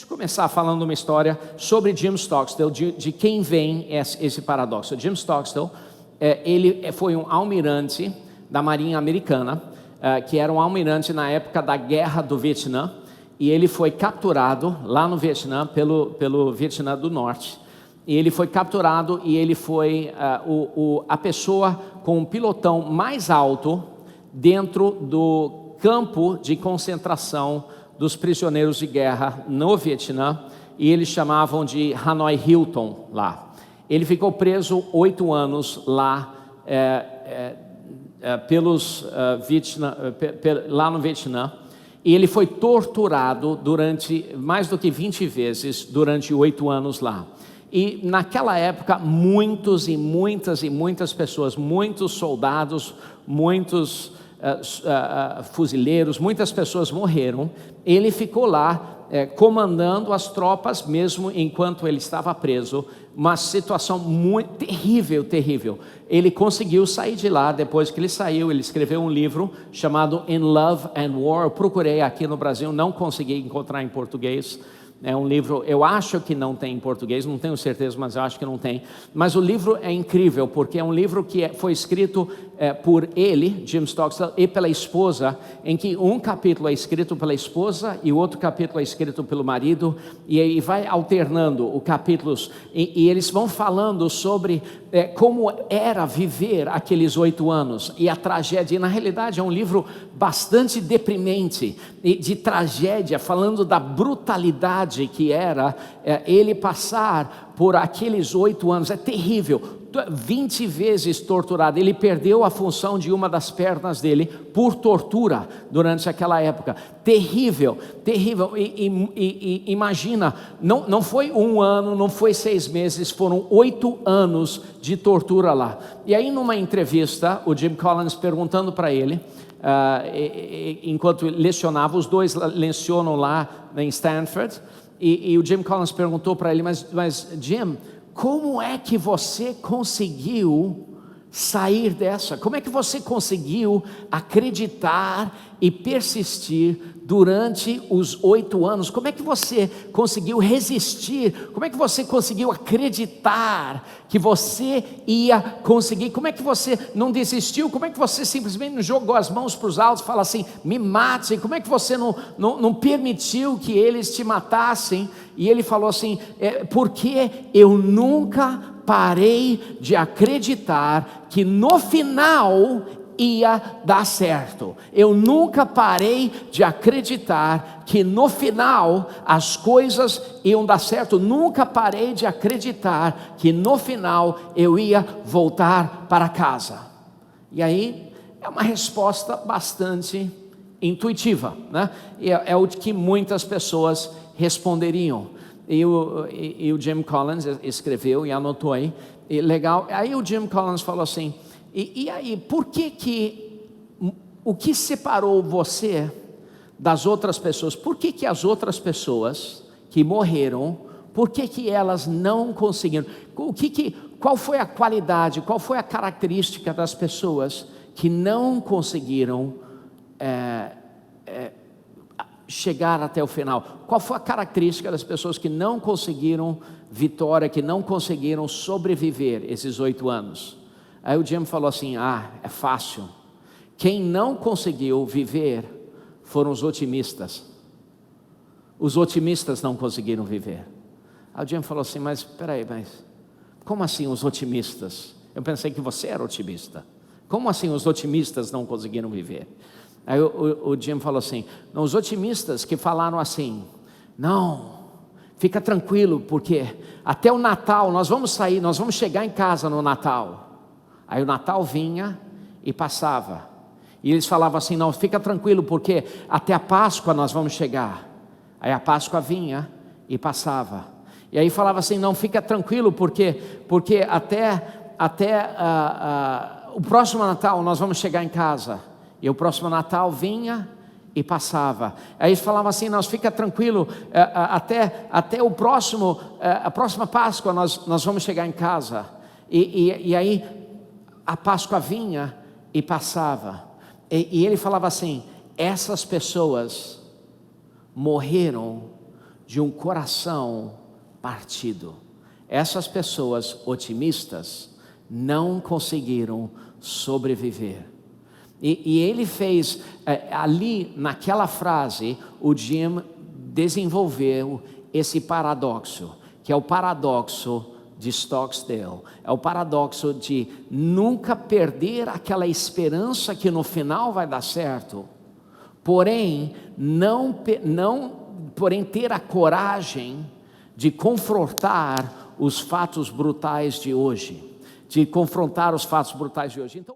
começar falando uma história sobre Jim Stockstill, de quem vem esse paradoxo. Jim Stockstill, ele foi um almirante da Marinha Americana, que era um almirante na época da Guerra do Vietnã, e ele foi capturado lá no Vietnã, pelo Vietnã do Norte. E ele foi capturado e ele foi a pessoa com o pilotão mais alto dentro do campo de concentração dos prisioneiros de guerra no Vietnã, e eles chamavam de Hanoi Hilton lá. Ele ficou preso 8 anos lá, lá no Vietnã, e ele foi torturado durante mais do que 20 vezes durante 8 anos lá. E naquela época muitas pessoas, muitos soldados, muitos fuzileiros, muitas pessoas morreram. Ele ficou lá comandando as tropas mesmo enquanto ele estava preso. Uma situação muito terrível. Ele conseguiu sair de lá. Depois que ele saiu, ele escreveu um livro chamado In Love and War. Eu procurei aqui no Brasil, não consegui encontrar em português. É um livro, eu acho que não tem em português, não tenho certeza, mas eu acho que não tem. Mas o livro é incrível, porque é um livro que foi escrito por ele, Jim Stockstill, e pela esposa, em que um capítulo é escrito pela esposa e o outro capítulo é escrito pelo marido, e aí vai alternando os capítulos, e eles vão falando sobre como era viver aqueles 8 anos, e a tragédia. E na realidade é um livro bastante deprimente, de tragédia, falando da brutalidade que era ele passar por aqueles 8 anos. É terrível. 20 vezes torturado. Ele perdeu a função de uma das pernas dele por tortura durante aquela época. Terrível. E imagina, não foi 1 ano, não foi 6 meses, foram 8 anos de tortura lá. E aí numa entrevista, o Jim Collins perguntando para ele, enquanto lecionava, os dois lecionam lá em Stanford, e o Jim Collins perguntou para ele, mas Jim, como é que você conseguiu sair dessa? Como é que você conseguiu acreditar e persistir durante os 8 anos? Como é que você conseguiu resistir? Como é que você conseguiu acreditar que você ia conseguir? Como é que você não desistiu? Como é que você simplesmente não jogou as mãos para os altos e fala assim, me mate? Como é que você não permitiu que eles te matassem? E ele falou assim, porque eu nunca parei de acreditar que no final ia dar certo. Eu nunca parei de acreditar que no final as coisas iam dar certo. Nunca parei de acreditar que no final eu ia voltar para casa. E aí é uma resposta bastante intuitiva, né? É o que muitas pessoas responderiam. E o Jim Collins escreveu e anotou aí, e legal. Aí o Jim Collins falou assim, e aí, por que o que separou você das outras pessoas? Por que as outras pessoas que morreram, por que elas não conseguiram? Qual foi a qualidade, qual foi a característica das pessoas que não conseguiram chegar até o final? Qual foi a característica das pessoas que não conseguiram vitória, que não conseguiram sobreviver esses 8 anos? Aí o Jim falou assim, é fácil. Quem não conseguiu viver foram os otimistas. Os otimistas não conseguiram viver. Aí o Jim falou assim, mas peraí, como assim os otimistas? Eu pensei que você era otimista. Como assim os otimistas não conseguiram viver? Aí o Jim falou assim, não, os otimistas que falaram assim, não, fica tranquilo, porque até o Natal nós vamos sair, nós vamos chegar em casa no Natal. Aí o Natal vinha e passava, e eles falavam assim, não, fica tranquilo, porque até a Páscoa nós vamos chegar. Aí a Páscoa vinha e passava, e aí falava assim, não, fica tranquilo, porque até o próximo Natal nós vamos chegar em casa. E o próximo Natal vinha e passava. Aí eles falavam assim, não, fica tranquilo, até o próximo, a próxima Páscoa nós vamos chegar em casa. E aí a Páscoa vinha e passava. E ele falava assim, essas pessoas morreram de um coração partido. Essas pessoas otimistas não conseguiram sobreviver. E ele fez, ali naquela frase, o Jim desenvolveu esse paradoxo, que é o paradoxo de Stocksdale. É o paradoxo de nunca perder aquela esperança que no final vai dar certo, porém porém ter a coragem de confrontar os fatos brutais de hoje, Então